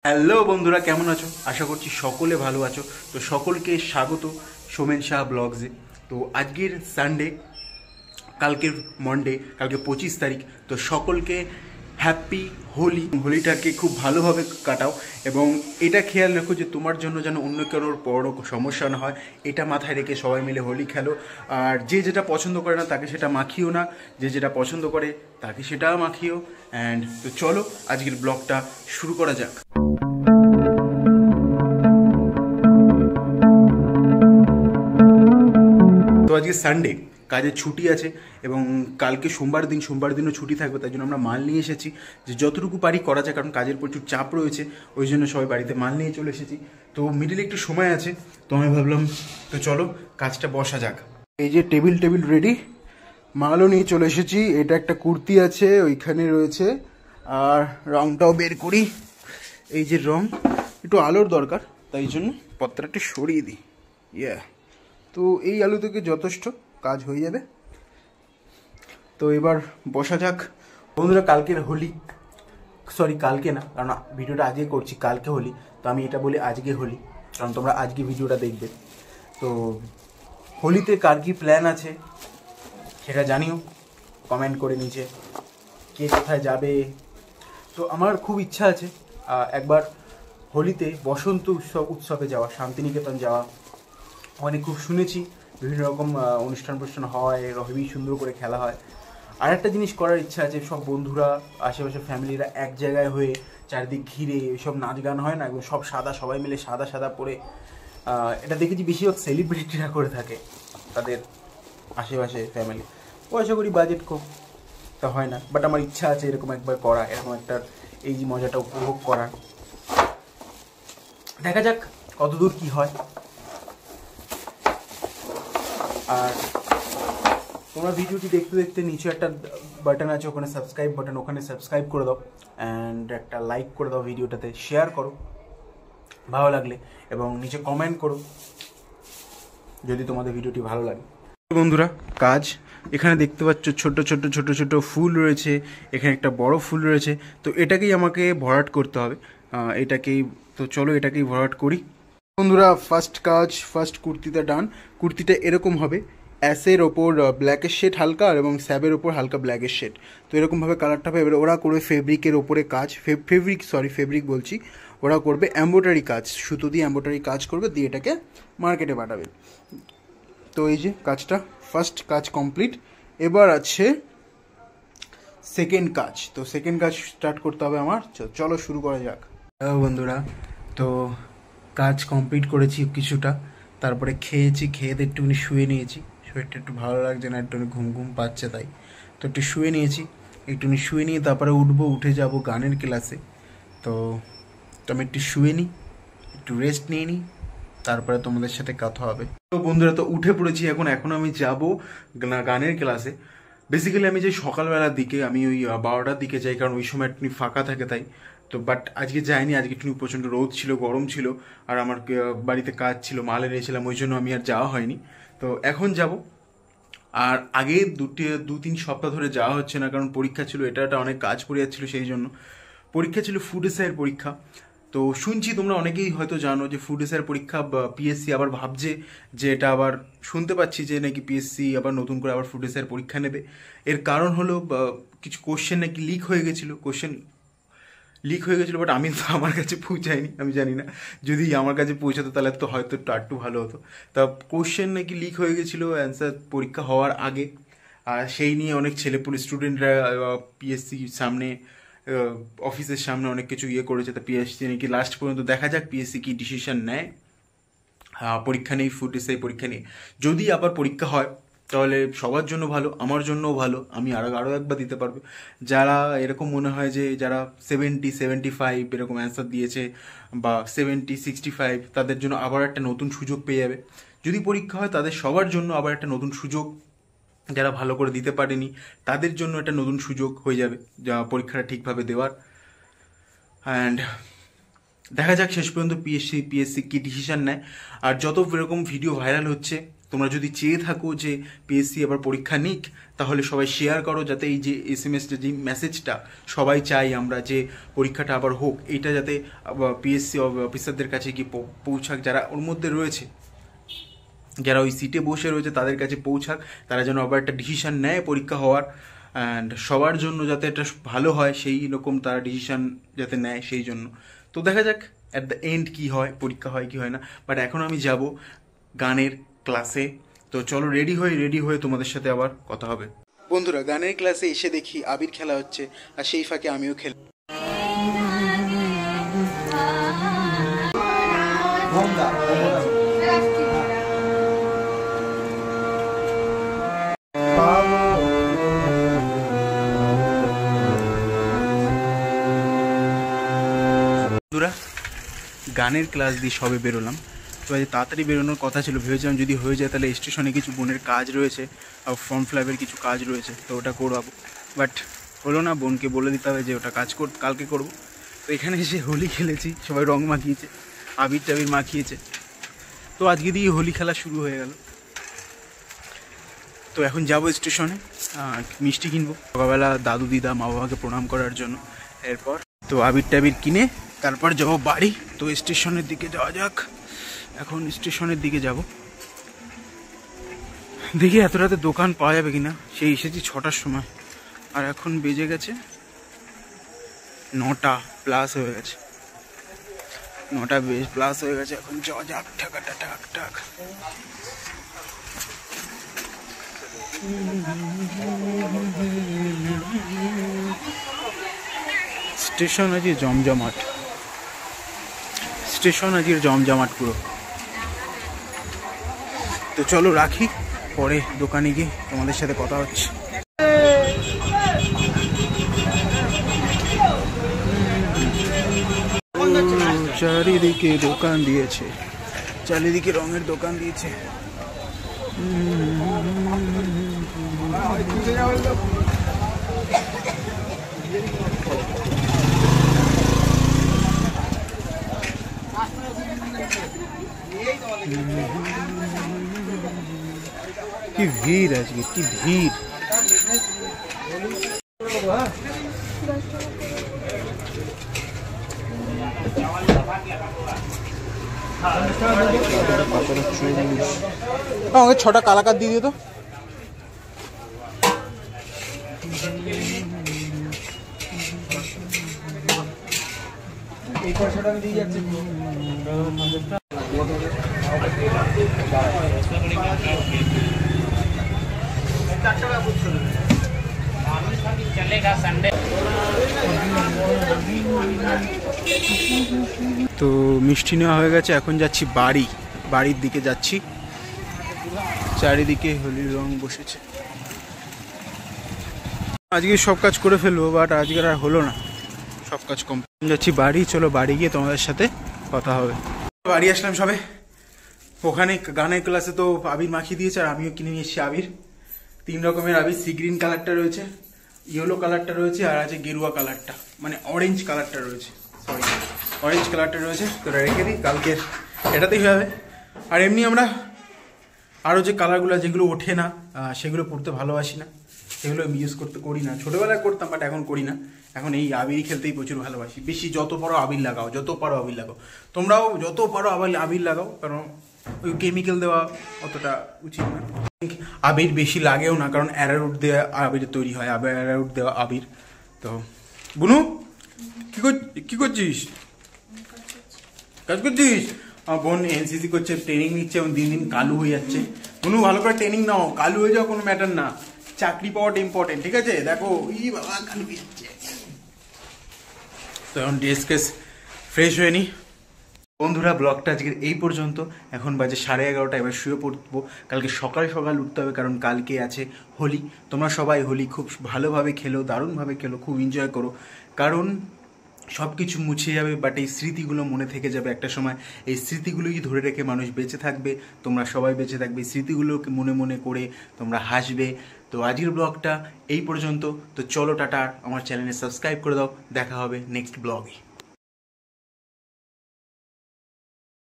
Hello বন্ধুরা, কেমন আছো? আশা করছি সকলে ভালো আছো। তো সকলকে স্বাগত সোমেন শাহ ব্লগসে। তো আজকের সানডে, কালকের মন্ডে, কালকে 25 তারিখ। তো সকলকে হ্যাপি হোলি। হোলিটাকে খুব ভালোভাবে কাটাও এবং এটা খেয়াল রেখো যে তোমার জন্য যেন অন্য কারোর বড় সমস্যা না হয়। এটা মাথায় রেখে সবাই মিলে হোলি খেলো। আর যে যেটা পছন্দ করে না তাকে সেটা মাখিও না, যে যেটা পছন্দ করে তাকে সেটা মাখিও। অ্যান্ড তো চলো আজকের ব্লগটা শুরু করা যাক। তো আজকে সানডে, কাজের ছুটি আছে এবং কালকে সোমবার দিনও ছুটি থাকবে। তাই জন্য আমরা মাল নিয়ে এসেছি যে যতটুকু পারি করা যায়, কারণ কাজের প্রচুর চাপ রয়েছে। ওই জন্য সবাই বাড়িতে মাল নিয়ে চলে এসেছি। তো মিডিলে একটু সময় আছে, তো আমি ভাবলাম তো চলো কাজটা বসা যাক। এই যে টেবিল রেডি, মালও নিয়ে চলে এসেছি। এটা একটা কুর্তি আছে ওইখানে রয়েছে, আর রংটাও বের করি। এই যে রং, একটু আলোর দরকার, তাই জন্য পত্রটা সরিয়ে দিই। তো এই আলু থেকে যথেষ্ট কাজ হয়ে যাবে। তো এবার বসা যাক। বন্ধুরা, কালকের হোলি, সরি কালকে না, কারণ ভিডিওটা আজকে করছি, কালকে হোলি। তো আমি এটা বলি আজকে হোলি, কারণ তোমরা আজকে ভিডিওটা দেখবে। তো হোলিতে কার কি প্ল্যান আছে সেটা জানিও কমেন্ট করে নিচে, কে কোথায় যাবে। তো আমার খুব ইচ্ছা আছে একবার হোলিতে বসন্ত উৎসবে যাওয়া, শান্তিনিকেতন যাওয়া। ওখানে খুব শুনেছি বিভিন্ন রকম অনুষ্ঠান হয়, হেবি সুন্দর করে খেলা হয়। আর একটা জিনিস করার ইচ্ছা আছে, সব বন্ধুরা আশেপাশে ফ্যামিলিরা এক জায়গায় হয়ে চারিদিক ঘিরে এইসব নাচ গান হয় না, একদম সব সাদা, সবাই মিলে সাদা সাদা পরে। এটা দেখেছি বেশিরভাগ সেলিব্রিটিরা করে থাকে তাদের আশেপাশে ফ্যামিলি। ও আশা করি বাজেট খুব তা হয় না, বাট আমার ইচ্ছা আছে এরকম একবার করা, এরকম একটা এই যে মজাটা উপভোগ করার। দেখা যাক কতদূর কি হয়। আর তোমরা ভিডিওটি দেখতে দেখতে নিচে একটা বাটন আছে, ওখানে সাবস্ক্রাইব বাটন, ওখানে সাবস্ক্রাইব করে দাও অ্যান্ড একটা লাইক করে দাও, ভিডিওটাতে শেয়ার করো ভালো লাগলে, এবং নিচে কমেন্ট করো যদি তোমাদের ভিডিওটি ভালো লাগে। বন্ধুরা, কাজ এখানে দেখতে পাচ্ছ ছোট ছোট ছোট ছোট ফুল রয়েছে, এখানে একটা বড় ফুল রয়েছে। তো এটাকেই আমাকে ভরাট করতে হবে, এটাকেই। তো চলো এটাকেই ভরাট করি। বন্ধুরা, ফার্স্ট কুর্তিটা ডান। কুর্তিটা এরকম হবে, অ্যাশের ওপর ব্ল্যাকের শেড হালকা, এবং স্যাবের ওপর হালকা ব্ল্যাকের শেড। তো এরকমভাবে কালারটা হবে। এবার ওরা করবে ফেব্রিকের ওপরে কাজ, ফেব্রিক বলছি, ওরা করবে এম্ব্রয়ডারি কাজ, সুতো দিয়ে এম্ব্রয়ডারি কাজ করবে, দিয়ে এটাকে মার্কেটে পাঠাবে। তো এই যে কাজটা, ফার্স্ট কাজ কমপ্লিট। এবার আছে সেকেন্ড কাজ। তো সেকেন্ড কাজ স্টার্ট করতে হবে আমার। চলো শুরু করা যাক। হ্যালো বন্ধুরা, তো কাজ কমপ্লিট করেছি কিছুটা, তারপরে খেয়েছি, খেয়ে দিয়ে একটুখানি শুয়ে নিয়েছি। শরীরটা একটু ভালো লাগছে না, একটুখানি ঘুম পাচ্ছে, তাই তো একটু শুয়ে নিয়েছি। একটুখানি শুয়ে নিয়ে তারপরে উঠে যাব গানের ক্লাসে। তো আমি একটু শুয়ে নিই, একটু রেস্ট নিয়ে নিই, তারপরে তোমাদের সাথে কথা হবে। তো বন্ধুরা, তো উঠে পড়েছি এখন আমি যাব গানের ক্লাসে। বেসিক্যালি আমি যাই সকালবেলার দিকে, আমি ওই 12টার দিকে যাই, কারণ ওই সময় একটু ফাঁকা থাকে তাই। তো বাট আজকে যাইনি, আজকে একটু প্রচণ্ড রোদ ছিল, গরম ছিল, আর আমার বাড়িতে কাজ ছিল, মাল এনেছিলাম, ওই জন্য আমি আর যাওয়া হয়নি। তো এখন যাব। আর আগে 2-3 সপ্তাহ ধরে যাওয়া হচ্ছে না, কারণ পরীক্ষা ছিল, এটা অনেক কাজ পড়ে যাচ্ছিলো, সেই জন্য। পরীক্ষা ছিল ফুড এসআইয়ের পরীক্ষা। তো শুনছি তোমরা অনেকেই হয়তো জানো যে ফুড এসআইয়ের পরীক্ষা পিএসসি আবার ভাবছে যে এটা আবার, শুনতে পাচ্ছি যে নাকি পিএসসি আবার নতুন করে আবার ফুড এসআইয়ের পরীক্ষা নেবে। এর কারণ হলো কিছু কোশ্চেন নাকি লিক হয়ে গেছিলো, বাট আমি তো, আমার কাছে পৌঁছায়নি, আমি জানি না। যদি আমার কাছে পৌঁছাতো তাহলে তো হয়তো একটু ভালো হতো। তা কোশ্চেন নাকি লিক হয়ে গেছিলো অ্যান্সার পরীক্ষা হওয়ার আগে। আর সেই নিয়ে অনেক ছেলেপুলে স্টুডেন্টরা পিএসসির সামনে, অফিসের সামনে অনেক কিছু করেছে। তা পিএসসি নাকি লাস্ট পর্যন্ত দেখা যাক পিএসসি কি ডিসিশন নেয়। পরীক্ষা নেই, ফুড এসআই পরীক্ষা নেই। যদি আবার পরীক্ষা হয় তাহলে সবার জন্য ভালো, আমার জন্যও ভালো, আমি আরও একবার দিতে পারবো। যারা এরকম মনে হয় যে যারা 70-75 এরকম অ্যান্সার দিয়েছে, বা 70-65, তাদের জন্য আবার একটা নতুন সুযোগ পেয়ে যাবে। যদি পরীক্ষা হয় তাদের সবার জন্য আবার একটা নতুন সুযোগ, যারা ভালো করে দিতে পারেনি তাদের জন্য একটা নতুন সুযোগ হয়ে যাবে যা পরীক্ষাটা ঠিকভাবে দেওয়ার। অ্যান্ড দেখা যাক শেষ পর্যন্ত পিএসসি কি ডিসিশন নেয়। আর যত এরকম ভিডিও ভাইরাল হচ্ছে, তোমরা যদি চেয়ে থাকো যে পিএসসি আবার পরীক্ষা নিক, তাহলে সবাই শেয়ার করো, যাতে এই যে SMS-টা, যে মেসেজটা সবাই চাই আমরা যে পরীক্ষাটা আবার হোক, এইটা যাতে পিএসসি অফিসারদের কাছে গিয়ে পৌঁছাক, যারা ওর মধ্যে রয়েছে, যারা ওই সিটে বসে রয়েছে তাদের কাছে পৌঁছাক, তারা যেন আবার একটা ডিসিশন নেয় পরীক্ষা হওয়ার, অ্যান্ড সবার জন্য যাতে এটা ভালো হয় সেই রকম তারা ডিসিশন যাতে নেয়, সেই জন্য। তো দেখা যাক অ্যাট দ্য এন্ড কী হয়, পরীক্ষা হয় কি হয় না। বাট এখন আমি যাব গানের ক্লাসে, তো চলো রেডি হয়ে তোমাদের সাথে আবার কথা হবে। বন্ধুরা, গানের ক্লাসে এসে দেখি আবির খেলা হচ্ছে, আর সেই ফাঁকে আমিও খেলি। বন্ধুরা, গানের ক্লাস দিয়ে সবে বেরোলাম, তো আজ তাড়াতাড়ি বেরোনোর কথা ছিল, ভেবেছিলাম যদি হয়ে যায় তাহলে স্টেশনে কিছু বোনের কাজ রয়েছে আর ফর্ম ফিলাপের কিছু কাজ রয়েছে, তো ওটা করবো। বাট হলো না, বোনকে বলে দিতে হবে যে ওটা কালকে করবো। তো এখানে এসে হোলি খেলেছি, সবাই রং মাখিয়েছে, আবির টাবির মাখিয়েছে, তো আজকে দিয়ে হোলি খেলা শুরু হয়ে গেল। তো এখন যাবো স্টেশনে, মিষ্টি কিনবো সকালবেলা দাদু দিদা মা বাবাকে প্রণাম করার জন্য। এরপর তো আবির টাবির কিনে তারপর যাবো বাড়ি। তো স্টেশনের দিকে যাওয়া যাক, এখন স্টেশনের দিকে যাব, দেখি এত রাতে দোকান পাওয়া যাবে কিনা। সেই এসেছি 6টার সময়, আর এখন বেজে গেছে 9টা প্লাস হয়ে গেছে, 9টা প্লাস হয়ে গেছে। এখন যাওয়া যাক, ঠাকাটা ঠাক ঠাক। স্টেশন আজকে জমজমাট, স্টেশন আজকে জমজমাট পুরো। তো চলো রাখি, পরে দোকানে গিয়ে তোমাদের সাথে কথা হচ্ছে। চারিদিকে দোকান দিয়েছে, চারিদিকে রঙের দোকান দিয়েছে। কি ভিড় আজকে, কি ভিড়। আমাকে 6টা কালাকাত দিয়ে দিও তো। এই পয়সাটা আমি দিয়ে যাচ্ছি। তো মিষ্টি নেওয়া হয়ে গেছে, এখন যাচ্ছি বাড়ির দিকে যাচ্ছি। চারিদিকে হোলির রং বসেছে, আজকে সব কাজ করে ফেলবো, বাট আজকে আর হলো না, সব কাজ কম। যাচ্ছি বাড়ি, চলো বাড়ি গিয়ে তোমাদের সাথে কথা হবে। বাড়ি আসলাম সবে, ওখানে গানের ক্লাসে তো আবির মাখিয়ে দিয়েছে, আর আমিও কিনে নিয়ে এসেছি আবির। 3 রকমের আবির, সি গ্রিন কালারটা রয়েছে, ইয়েলো কালারটা রয়েছে, আর আছে গেরুয়া কালারটা, মানে অরেঞ্জ কালারটা রয়েছে, সরি অরেঞ্জ কালারটা রয়েছে। তো রেখে দিই, কালকের এটাতেই হবে। আর এমনি আমরা আরও যে কালারগুলো যেগুলো ওঠে না সেগুলো পড়তে ভালোবাসি না, সেগুলো ইউজ করি না। ছোটোবেলায় করতাম, বাট এখন করি না। এখন এই আবির খেলতেই প্রচুর ভালোবাসি, বেশি যত পারো আবির লাগাও, যত পারো আবির লাগাও, তোমরাও যত পারো আবির লাগাও, কারণ ওই কেমিক্যাল দেওয়া অতটা উচিত না। আবির বেশি লাগেও না, কারণ অ্যারারুট দেওয়া আবির তৈরি হয়, অ্যারারুট দেওয়া আবির। তো বুনু কি করছিস, কাজ করছিস? আমার বোন এনসিসি করছে, ট্রেনিং নিচ্ছে, এবং দিন দিন কালু হয়ে যাচ্ছে। বুনু ভালো করে ট্রেনিং নাও, কালু হয়ে যাওয়া কোনো ম্যাটার না, চাকরি পাওয়াটা ইম্পর্টেন্ট, ঠিক আছে? দেখো ই বাবা কালু হয়ে যাচ্ছে। তো এখন ড্রেস কেস ফ্রেশ হয়ে নি। বন্ধুরা, ব্লগটা আজকের এই পর্যন্ত। এখন বাজে 11:30, এবার শুয়ে পড়বো। কালকে সকাল সকাল উঠতে হবে, কারণ কালকে আছে হোলি। তোমরা সবাই হোলি খুব ভালোভাবে খেলো, দারুণভাবে খেলো, খুব এনজয় করো, কারণ সব কিছু মুছে যাবে, বাট এই স্মৃতিগুলো মনে থেকে যাবে একটা সময়। এই স্মৃতিগুলোই ধরে রেখে মানুষ বেঁচে থাকবে, তোমরা সবাই বেঁচে থাকবে, স্মৃতিগুলোকে মনে মনে করে তোমরা হাসবে। তো আজকের ব্লগটা এই পর্যন্ত। তো চলো টাটা, আমার চ্যানেলে সাবস্ক্রাইব করে দাও, দেখা হবে নেক্সট ব্লগে।